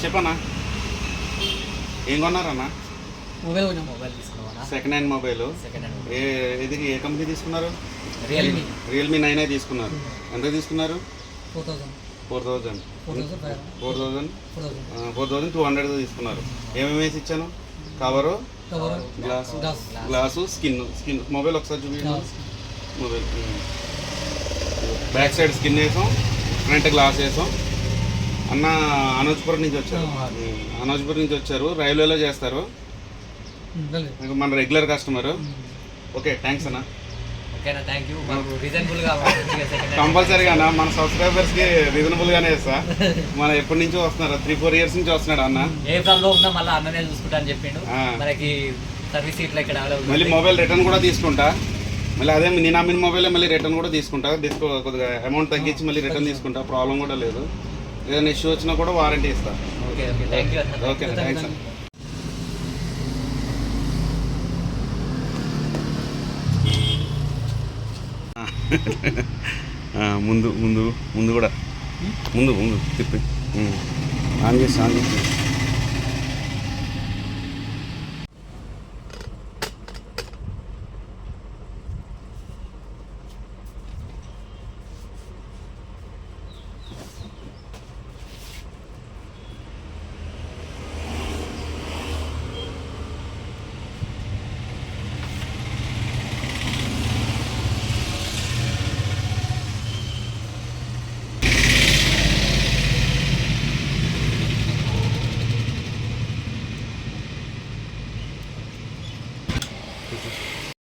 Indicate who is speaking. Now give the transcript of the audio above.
Speaker 1: చెప్పన్నా ఏం కొన్నారన్నా?
Speaker 2: మొబైల్ తీసుకున్నాం.
Speaker 1: Second hand mobile. ఏ కంపెనీ తీసుకున్నారు? రియల్మీ 9 తీసుకున్నారు. ఎంత తీసుకున్నారు? 4,200 తీసుకున్నారు. ఏమేమి వేసి ఇచ్చాను? Cover, glass, skin. మొబైల్ ఒకసారి చూపించండి. మొబైల్ బ్యాక్ సైడ్ స్కిన్ వేసాం, ఫ్రంట్ గ్లాస్ వేసాం. అన్న అనోజ్పురం నుంచి వచ్చారు. రైల్వేలో చేస్తారు. మన రెగ్యులర్ కస్టమర్. ఓకే, థ్యాంక్స్ అన్న. కంపల్సరీగా అన్న మన సబ్స్క్రైబర్స్కి రీజనబుల్గానే ఇస్తా. మన ఎప్పటి నుంచో వస్తున్నారు, 3-4 ఇయర్స్ నుంచి వస్తున్నాడు అన్న.
Speaker 2: ఏ ప్రాబ్లం ఉన్నా మళ్ళీ అన్ననే చూసుకుంటా అని చెప్పిండు. మనకి సర్వీస్ ఇట్లా ఇక్కడ
Speaker 1: మళ్ళీ మొబైల్ రిటర్న్ కూడా తీసుకుంటా. మళ్ళీ అదే నేను అమ్మిన మొబైల్ మళ్ళీ రిటర్న్ కూడా తీసుకుంటా. కొద్దిగా అమౌంట్ తగ్గించి మళ్ళీ రిటర్న్ తీసుకుంటా. ప్రాబ్లం కూడా లేదు. ఏదైనా ఇష్యూ వచ్చినా కూడా వారంటీ ఇస్తా. ఓకే, థ్యాంక్స్ అన్న. ముందు కూడా ముందు తిప్పి ఆన్ చేసి